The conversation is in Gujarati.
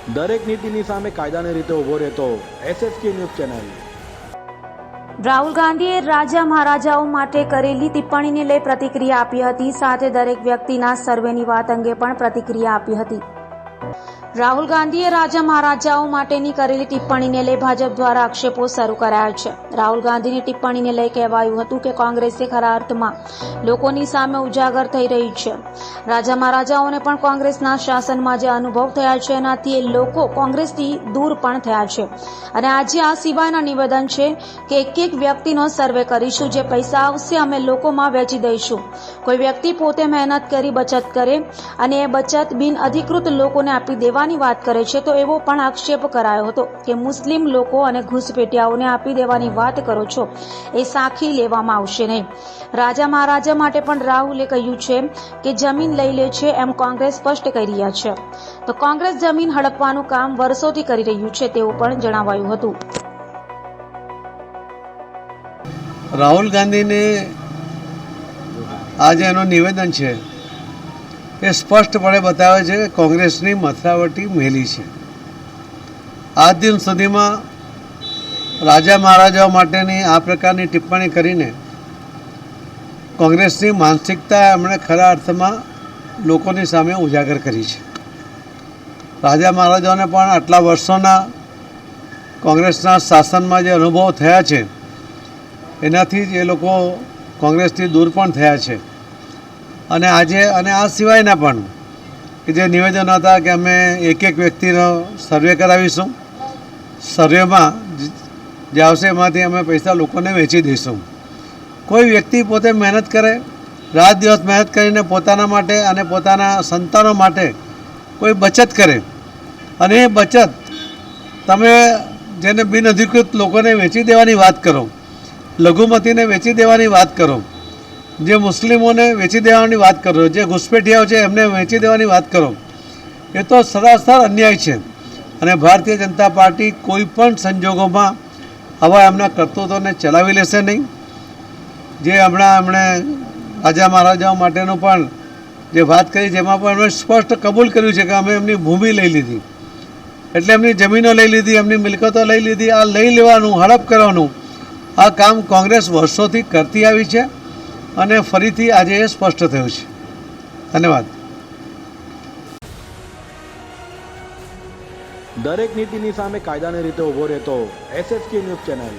દરેક નીતિની સામે કાયદાની રીતે ઊભો રહેતો SSK ન્યૂઝ ચેનલ। રાહુલ ગાંધીએ રાજા મહારાજાઓ માટે કરેલી ટિપ્પણીને લઈ પ્રતિક્રિયા આપી હતી। સાથે દરેક વ્યક્તિના સર્વેની વાત અંગે પણ પ્રતિક્રિયા આપી હતી। રાહુલ ગાંધીએ રાજા મહારાજાઓ માટેની કરેલી ટિપ્પણીને લઈ ભાજપ દ્વારા આક્ષેપો શરૂ કરાયા છે। રાહુલ ગાંધીની ટિપ્પણીને લઈ કહેવાયું હતું કે કોંગ્રેસે ખરા અર્થમાં લોકોની સામે ઉજાગર થઈ રહી છે। રાજા મહારાજાઓને પણ કોંગ્રેસના શાસનમાં જે અનુભવ થયા છે એનાથી એ લોકો કોંગ્રેસથી દૂર પણ થયા છે અને આજે આ સિવાયના નિવેદન છે કે એક વ્યક્તિનો સર્વે કરીશું, જે પૈસા આવશે અમે લોકોમાં વેચી દઈશું। કોઈ વ્યક્તિ પોતે મહેનત કરી બચત કરે અને એ બચત બિન અધિકૃત લોકોને આપી દેવાની વાત કરે છે તો એવો પણ આક્ષેપ કરાયો હતો કે મુસ્લિમ લોકો અને ઘૂસપેટિયાઓને આપી દેવાની વાત કરો છો, એ સાખી લેવામાં આવશે નહીં। રાજા મહારાજા માટે પણ રાહુલે કહ્યું છે કે જમીન લઈ લે છે એમ કોંગ્રેસ સ્પષ્ટ કરી રહ્યા છે, તો કોંગ્રેસ જમીન હડપવાનું કામ વર્ષોથી કરી રહ્યું છે તેવું પણ જણાવાયું હતું। રાહુલ ગાંધીને આજે એનું નિવેદન છે એ સ્પષ્ટપણે બતાવે છે કે કોંગ્રેસની મથરાવટી મેલી છે। આજ દિન સુધીમાં રાજા મહારાજાઓ માટેની આ પ્રકારની ટિપ્પણી કરીને કોંગ્રેસની માનસિકતા એમણે ખરા અર્થમાં લોકોની સામે ઉજાગર કરી છે। રાજા મહારાજાઓને પણ આટલા વર્ષોના કોંગ્રેસના શાસનમાં જે અનુભવ થયા છે એનાથી જ એ લોકો કોંગ્રેસથી દૂર પણ થયા છે અને આજે અને આ સિવાયના પણ કે જે નિવેદનો હતા કે અમે એક વ્યક્તિનો સર્વે કરાવીશું, સર્વેમાં જે આવશે એમાંથી અમે પૈસા લોકોને વેચી દઈશું। કોઈ વ્યક્તિ પોતે મહેનત કરે, રાત દિવસ મહેનત કરીને પોતાના માટે અને પોતાના સંતાનો માટે કોઈ બચત કરે અને એ બચત તમે જેને બિનઅધિકૃત લોકોને વેચી દેવાની વાત કરો, લઘુમતીને વેચી દેવાની વાત કરો, જે મુસ્લિમોને વેચી દેવાની વાત કરો, જે ઘૂસપેઠિયાઓ છે એમને વેચી દેવાની વાત કરો, એ તો સરાસર અન્યાય છે અને ભારતીય જનતા પાર્ટી કોઈ પણ સંજોગોમાં આવા એમના કરતૂતોને ચલાવી લેશે નહીં। જે હમણાં એમણે રાજા મહારાજાઓ માટેનું પણ જે વાત કરી જેમાં પણ એમણે સ્પષ્ટ કબૂલ કર્યું છે કે અમે એમની ભૂમિ લઈ લીધી, એટલે એમની જમીનો લઈ લીધી, એમની મિલકતો લઈ લીધી। આ લઈ લેવાનું, હડપ કરવાનું આ કામ કોંગ્રેસ વર્ષોથી કરતી આવી છે અને ફરીથી આજે એ સ્પષ્ટ થયું છે। ધન્યવાદ। દરેક નીતિની સામે કાયદાની રીતે ઊભો રહેતો SSK ન્યૂઝ ચેનલ।